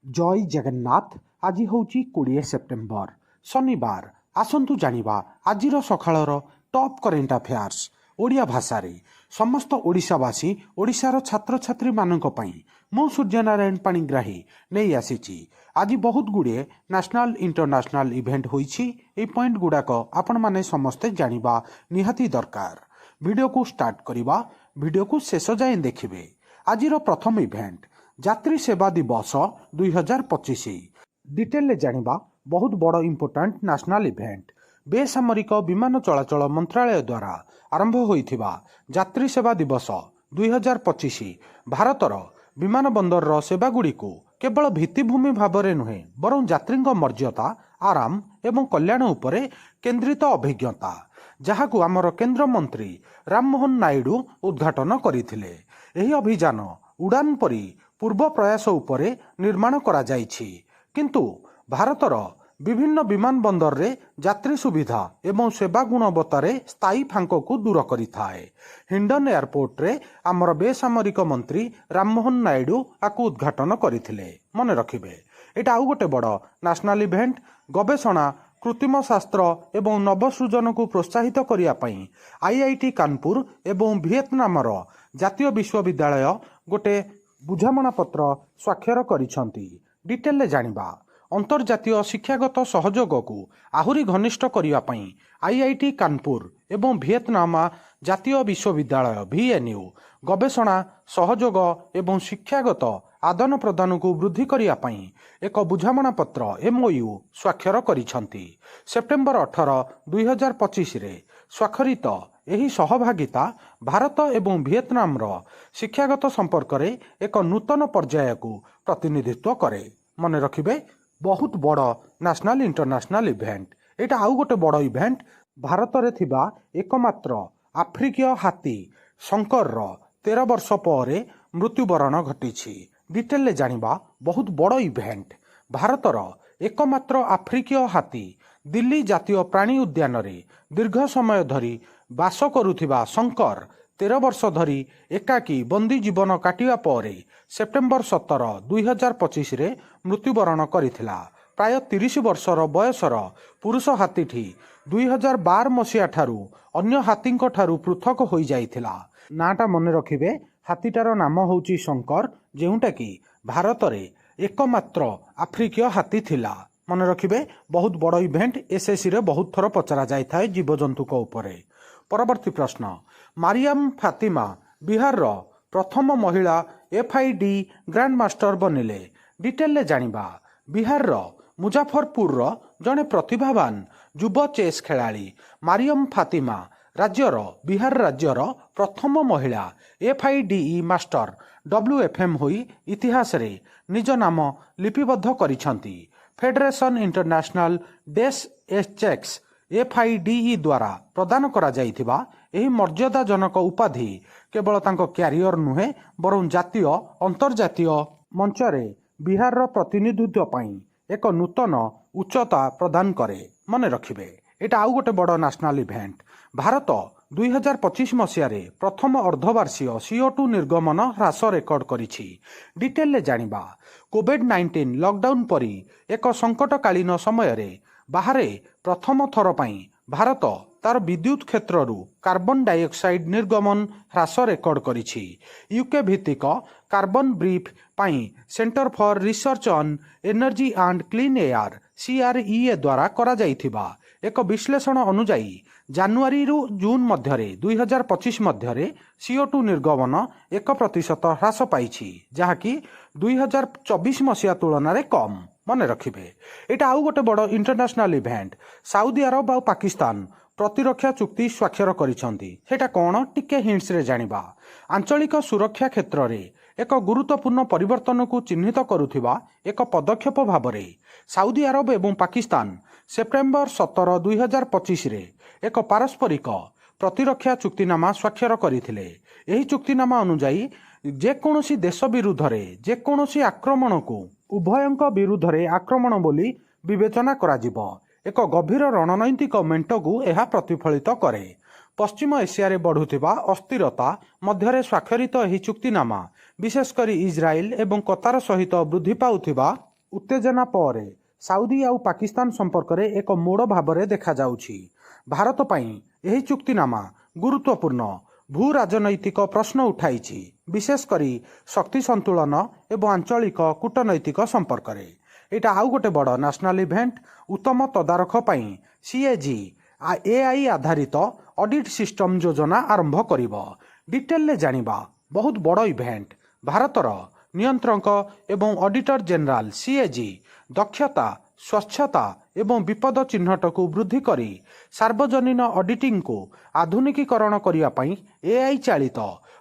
जय जगन्नाथ। आज हूँ 20 सेप्टेम्बर शनिवार। आसतु जानिबा आजिर सकाळर टॉप करेन्ट अफेयर्स ओडिया भाषा रे समस्त ओडिशावासी ओडिशार छात्र छात्री मानक पई मु सूर्यनारायण पाणिग्राही नहीं आसीची। आज बहुत गुड़े नेशनल इंटरनेशनल इवेंट होईची। ए पॉइंट गुड़ाक आपण माने समस्ते जानिबा निहाती दरकार। वीडियो को स्टार्ट करिबा, वीडियो को शेष जाए देखिबे। आजिर प्रथम इवेंट यात्री सेवा दिवस 2025 डिटेल जानिबा बहुत बड़ इंपोर्टेंट नेशनल इवेंट। बेसामरिक विमान चलाचल मंत्रालय द्वारा आरंभ होइथिबा यात्री सेवा दिवस 2025 भारतर विमान बंदर सेवागुड़ी को केवल भित्तिभूमि भाव नुहे बरं यात्री मर्यादा आराम एवं कल्याण उपरे केन्द्रित अभिज्ञता जहाकू आमर केंद्र मंत्री राममोहन नायडू उद्घाटन करथिले। एही अभियान उड़ान परी पूर्व प्रयास उपरे निर्माण करा जाइछि, किंतु भारतर विभिन्न विमान बंदर रे यात्री सुविधा एवं सेवा गुणवत्तार स्थायी फांक को दूर करिथाए। हिंडन एयरपोर्ट रे आमर बेसामरिक मंत्री राममोहन नायडू आकु उद्घाटन करथिले। मन रखिबे एटा आउ गोटे बड़ नेशनल इवेंट। गवेषणा कृत्रिम शास्त्र एवं नवसृजन को प्रोत्साहित करिया पई आईआईटी कानपुर एवं वियतनामर जातीय विश्वविद्यालय गोटे बुझामणा पत्र स्वाक्षर करिसंती। डिटेल जानिबा अंतर्जातीय शिक्षागत सहयोग को आहुरी घनिष्ठ करिया पई आईआईटी कानपुर एवं वियतनाम जातीय विश्वविद्यालय VNU गवेषणा सहयोग एवं शिक्षागत आदान प्रदान को वृद्धि करिया पई एक बुझामणा पत्र MOU स्वाक्षर करिसंती। सेप्टेम्बर 18, 2025 रे स्वाक्षरित एही सहभागिता भारत एवं वियतनाम शिक्षागत संपर्क रे एक नूतन पर्याय को प्रतिनिधित्व करे। मन रखिबे बहुत बड़ नेशनल इंटरनेशनल इवेंट। एटा आउ गोटे बड़ इवेंट। भारत रे थिबा एकमात्र आफ्रिकीय हाथी शंकर 13 वर्ष पर मृत्युवरण घटिछि। डिटेल जानिबा बहुत बड़ इवेंट। भारतर एकमात्र आफ्रिकीय हाथी दिल्ली जातीय प्राणी उद्यान रे दीर्घ समय धरी बास करुथिबा शंकर 13 वर्ष धरी एकाकी बंदी जीवन काटिया पर सेप्टेम्बर 17, 2025 रे मृत्युवरण करिथिला। प्राय 30 वर्षर बयसर पुरुष हाथीटी 2012 मसीहा ठारू अन्य हाथींक ठारू पृथक होई जाइथिला। नाटा मन रखिबे हाथीटार नाम होउची शंकर, जेउटा कि भारत रे एकमात्र आफ्रिकीय हाथी थिला। मन रखिबे बहुत बड़ इवेंट। एसएससी रे बहुत थर पचरा जाइथाय जीवजंतु को उपरे। परवर्ती प्रश्न, मारियाम फातिमा बिहार प्रथम महिला FID ग्रैंड मास्टर बनिले। डिटेल जानिबा बिहार मुजाफरपुर जड़े प्रतिभावान युव चेस खेलाड़ी मारियम फातिमा बिहार राज्यर प्रथम महिला FIDE मास्टर WFM होई इतिहास रे निज नाम लिपिबद्ध करिसंती। फेडरेशन इंटरनेशनल डेस चेक्स FIDE द्वारा प्रदान करा जाइथिबा एही मर्यादाजनक उपाधि केवल तांको क्यारियर नुहे बरं जातीय अंतर्जातीय मंचरे बिहार प्रतिनिधित्व पई एक नूतन उच्चता प्रदान करे। मन रखिबे एटा आउ गोटे बड़ नेशनल इवेंट। भारत 2025 मसीह रे प्रथम अर्धवार्षीय CO2 निर्गमन ह्रास रेकर्ड करिछि। डिटेल जानिबा कोविड-19 लॉकडाउन परी एक संकटकालीन समय रे बाहरे प्रथम थर पई भारत तार विद्युत क्षेत्र कार्बन डाइऑक्साइड निर्गमन ह्रास रेकर्ड करिछि। UK भित्तिक कार्बन ब्रीफ पाई centre for research on energy and clean air CREA द्वारा करा जाइथिबा एक विश्लेषण अनुजाई जनवरी रु जून मध्यरे 2025 मध्यरे CO2 निर्गमन 1% ह्रास पाइछि, जहाँकि 2024 मसीहा तुलन रे कम। मन रखिबे एटा आउ गोटे बड़ इंटरनेशनल इवेंट। सऊदी अरब और पाकिस्तान प्रतिरक्षा चुक्ति स्वाक्षर करिसंती। सेटा कोन टिके हिंट्स रे जानिबा। आंचलिक सुरक्षा क्षेत्र रे एक गुरुत्वपूर्ण परिवर्तन को चिन्हित करुथिबा एक पदक्षेप भावरे सऊदी अरब एवं पाकिस्तान सेप्टेम्बर 17, 2025 रे एक पारस्परिक प्रतिरक्षा चुक्तिनामा स्वाक्षर करथिले। एही चुक्तिनामा अनुसार जेकोसी देश विरुद्ध रे जेकोसी आक्रमण को उभयंक विरुद्ध रे आक्रमण बोली विवेचना कराजिबो। एक गभीर रणनैतिक मेंट को यह प्रतिफलित करे। पश्चिम एशिया रे बढ़ुथिबा अस्थिरता मध्यरे स्वाक्षरित एही चुक्तिनामा विशेषकर इजराइल एवं कतार सहित वृद्धि पाउथिबा उत्तेजना पर साउदी आउ पाकिस्तान संपर्क में एक मोड़ भाव देखा जाउछि। भारत पई एही चुक्तिनामा गुरुत्वपूर्ण भू राजनैतिक प्रश्न उठाई, विशेषकर शक्ति संतुलन एवं आंचलिक कूटनैतिक संपर्क में। एटा आउ गोटे बड़ नेशनल इवेंट उत्तम तदारख पई सीएजी एआई आधारित ऑडिट सिस्टम योजना आरंभ करिब। डिटेल ले जानिबा बहुत बड़ इवेंट भारतर नियंत्रक एवं ऑडिटर जनरल सीएजी दक्षता स्वच्छता एवं विपद चिन्हट को वृद्धि करी सार्वजनीन ऑडिटिंग को आधुनिकीकरण करिया पई एआई चालित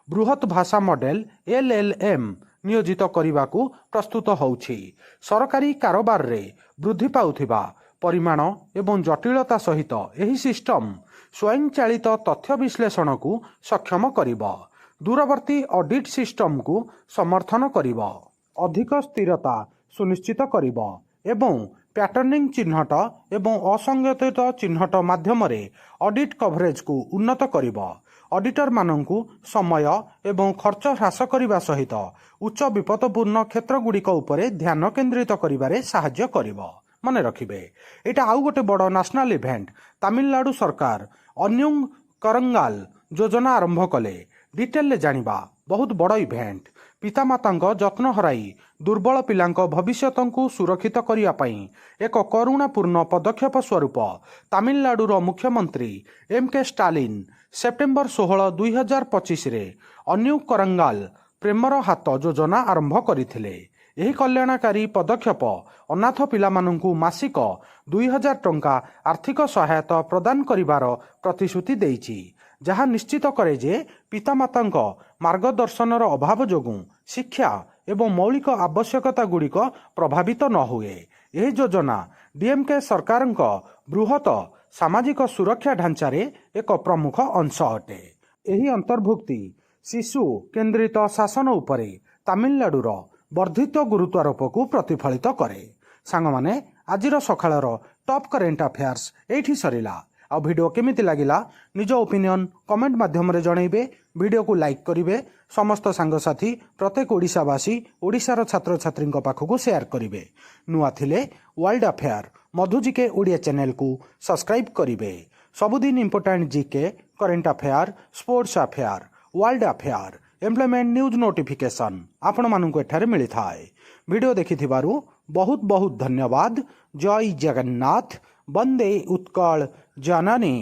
बृहत भाषा मॉडल एलएलएम नियोजित करने को प्रस्तुत होउछि। सरकारी कारोबार रे वृद्धि पाउथिबा परिमाण एवं जटिलता सहित एही सिस्टम स्वयं चालित तथ्य विश्लेषण को सक्षम करिब, दूरवर्ती ऑडिट सिस्टम को समर्थन करिब, अधिक स्थिरता सुनिश्चित करिब एवं पैटर्निंग चिन्हट एवं असंगत चिन्हट माध्यम ऑडिट कवरेज को उन्नत करिब, ऑडिटर मानंकु समय एवं खर्च ह्रास करने सहित उच्च विपदपूर्ण क्षेत्र गुड़िक उपरे ध्यान केन्द्रित करिबारे साहाय्य करिब। मन रखिबे एटा आउ गोटे बड़ नेशनल इवेंट तमिलनाडु सरकार अन्युंग करंगाल योजना आरंभ कले। डिटेल ले जानिबा बहुत बड़ इवेंट पितामातांक जत्न हराई दुर्बल पिलांक भविष्यतंकु सुरक्षित करिया पई एक करुणापूर्ण पदक्षेप स्वरूप तमिलनाडुर मुख्यमंत्री एम.के. स्टालिन सेप्टेम्बर 16, 2025 रे अन्यू करंगाल प्रेमर हाथ योजना आरंभ करथिले। एही कल्याणकारी पदक्षेप अनाथ पिलामानंकु मासिक 2000 टंका आर्थिक सहायता प्रदान करिवार प्रतिश्रुति देइछि, जहाँ निश्चित करे जे पितामातांक मार्गदर्शनर अभाव जोगुं शिक्षा एवं मौलिक आवश्यकता गुड़िक प्रभावित न हुए। यह योजना डीएमके सरकारक बृहत सामाजिक सुरक्षा ढांचारे एक प्रमुख अंश अटे। यही अंतर्भुक्ति शिशु केन्द्रित शासन उपरे तमिलनाडुर वर्धित गुरुत्वारोप को प्रतिफलित करे। सांग माने आजिर सकाळर टॉप करेंट अफेयर्स एठी सरिला। आ वीडियो केमिति लागिला निज ओपिनियन कमेंट माध्यम रे जणैबे, वीडियो को लाइक करिवे, समस्त सांगसाथी प्रत्येक ओडिशावासी ओडिशार छात्र छात्री पाखक शेयर करिवे। नुआ थिले वर्ल्ड अफेयर मधु जीके ओडिया चैनल को सब्सक्राइब करिवे। सबुदिन important GK, current affair, sports affair, world affair, employment news notification आपण मानक एठारे मिली थाए। वीडियो देखिथिबारु बहुत बहुत धन्यवाद। जय जगन्नाथ। वंदे उत्कल जननी।